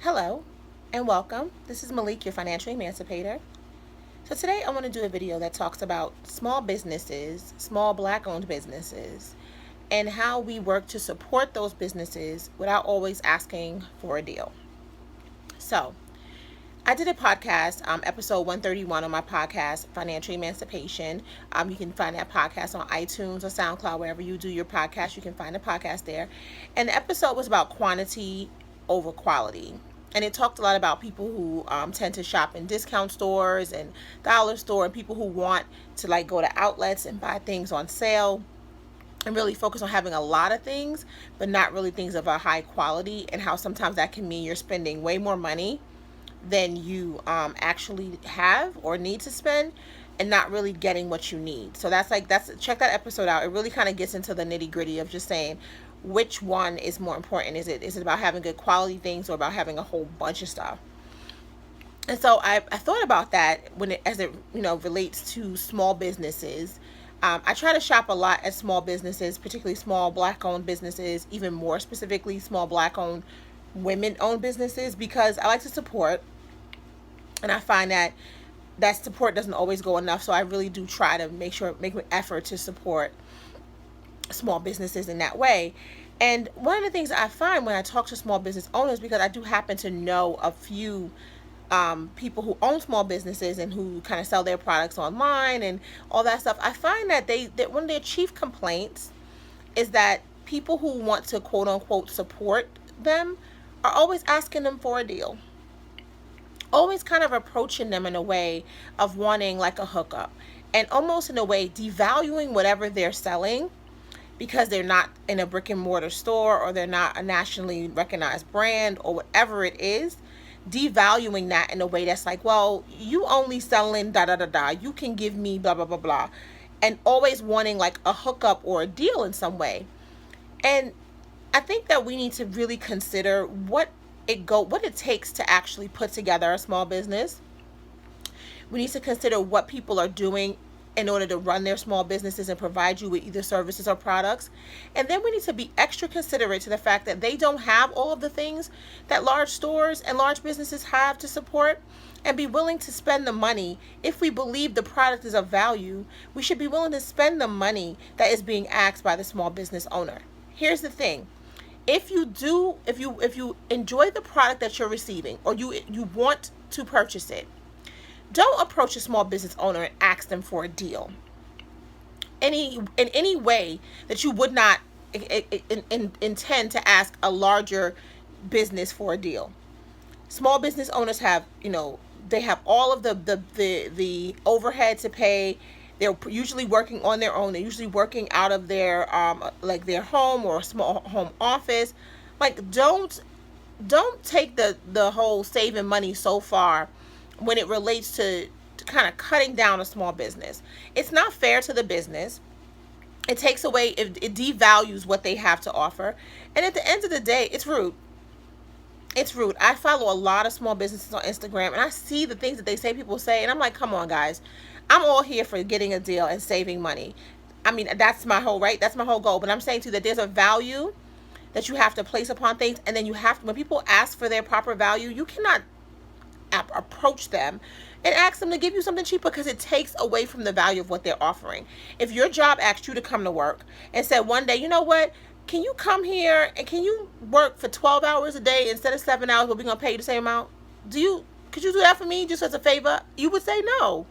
Hello and welcome. This is Malik, your financial emancipator. So today I want to do a video that talks about small businesses, small black owned businesses, and how we work to support those businesses without always asking for a deal. So I did a podcast, episode 131 on my podcast, Financial Emancipation. You can find that podcast on iTunes or SoundCloud, wherever you do your podcast, you can find the podcast there. And the episode was about quantity over quality. And it talked a lot about people who tend to shop in discount stores and dollar store, and people who want to go to outlets and buy things on sale and really focus on having a lot of things, but not really things of a high quality, and how sometimes that can mean you're spending way more money than you actually have or need to spend, and not really getting what you need. So that's check that episode out. It really kind of gets into the nitty gritty of just saying which one is more important. Is it about having good quality things or about having a whole bunch of stuff? And so I thought about that as it relates to small businesses. I try to shop a lot at small businesses, particularly small black owned businesses, even more specifically small black owned women owned businesses, because I like to support, and I find that support doesn't always go enough. So I really do try to make an effort to support small businesses in that way. And one of the things I find when I talk to small business owners, because I do happen to know a few people who own small businesses and who kind of sell their products online and all that stuff, I find that that one of their chief complaints is that people who want to quote unquote support them are always asking them for a deal, always kind of approaching them in a way of wanting like a hookup, and almost in a way devaluing whatever they're selling because they're not in a brick and mortar store, or they're not a nationally recognized brand, or whatever it is, devaluing that in a way that's like, well, you only selling da da da da, you can give me blah blah blah blah, and always wanting like a hookup or a deal in some way. And I think that we need to really consider what it takes to actually put together a small business. We need to consider what people are doing in order to run their small businesses and provide you with either services or products. And then we need to be extra considerate to the fact that they don't have all of the things that large stores and large businesses have to support, and be willing to spend the money. If we believe the product is of value, we should be willing to spend the money that is being asked by the small business owner. Here's the thing. If you enjoy the product that you're receiving, or you want to purchase it, don't approach a small business owner and ask them for a deal in any way that you would not intend to ask a larger business for a deal. Small business owners have, they have all of the overhead to pay. They're usually working on their own. They're usually working out of their their home or a small home office. Don't take the whole saving money so far when it relates to kind of cutting down a small business. It's not fair to the business. It takes away, it devalues what they have to offer. And at the end of the day, it's rude. It's rude. I follow a lot of small businesses on Instagram, and I see the things that they say people say, and I'm like, come on, guys. I'm all here for getting a deal and saving money. I mean, that's my whole that's my whole goal. But I'm saying too that there's a value that you have to place upon things, and then you have to, when people ask for their proper value, you cannot approach them and ask them to give you something cheaper, because it takes away from the value of what they're offering. If your job asked you to come to work and said one day, you know what, can you come here and can you work for 12 hours a day instead of 7 hours, but we're going to pay you the same amount? Could you do that for me just as a favor? You would say no.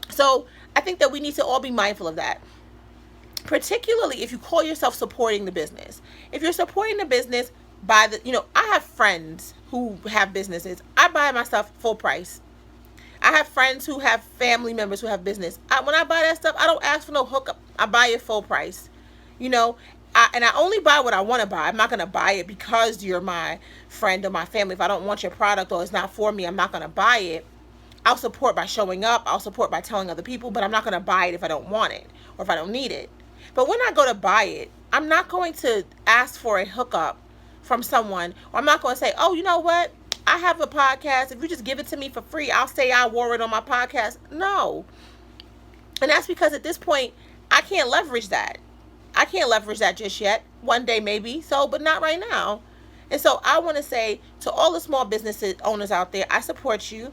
So I think that we need to all be mindful of that, particularly if you call yourself supporting the business. If you're supporting the business by I have friends who have businesses. I buy my stuff full price. I have friends who have family members who have business. When I buy that stuff, I don't ask for no hookup. I buy it full price. And I only buy what I want to buy. I'm not going to buy it because you're my friend or my family. If I don't want your product or it's not for me, I'm not going to buy it. I'll support by showing up. I'll support by telling other people, but I'm not going to buy it if I don't want it or if I don't need it. But when I go to buy it, I'm not going to ask for a hookup from someone, or I'm not going to say, oh, you know what? I have a podcast. If you just give it to me for free, I'll say I wore it on my podcast. No. And that's because at this point, I can't leverage that. I can't leverage that just yet. One day maybe, but not right now. And so I want to say to all the small business owners out there, I support you.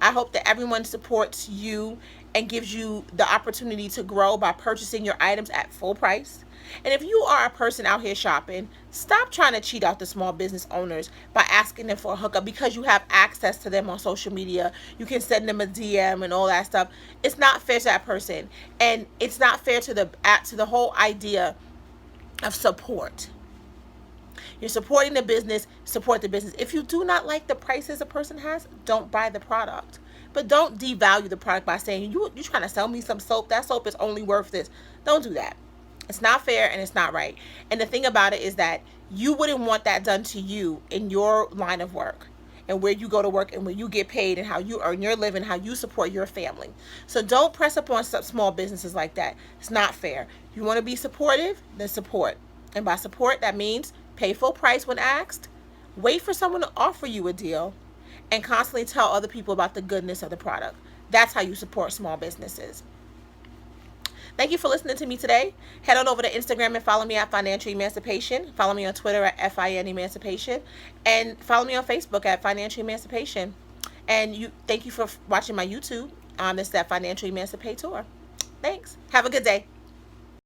I hope that everyone supports you and gives you the opportunity to grow by purchasing your items at full price. And if you are a person out here shopping, stop trying to cheat out the small business owners by asking them for a hookup because you have access to them on social media. You can send them a DM and all that stuff. It's not fair to that person, and it's not fair to the whole idea of support. You're supporting the business, support the business. If you do not like the prices a person has, don't buy the product. But don't devalue the product by saying, you're trying to sell me some soap. That soap is only worth this. Don't do that. It's not fair and it's not right. And the thing about it is that you wouldn't want that done to you in your line of work and where you go to work and where you get paid and how you earn your living, how you support your family. So don't press up on small businesses like that. It's not fair. You want to be supportive, then support. And by support, that means pay full price when asked, wait for someone to offer you a deal, and constantly tell other people about the goodness of the product. That's how you support small businesses. Thank you for listening to me today. Head on over to Instagram and follow me at Financial Emancipation. Follow me on Twitter at FIN Emancipation. And follow me on Facebook at Financial Emancipation. And thank you for watching my YouTube. This is that Financial Emancipator. Thanks. Have a good day.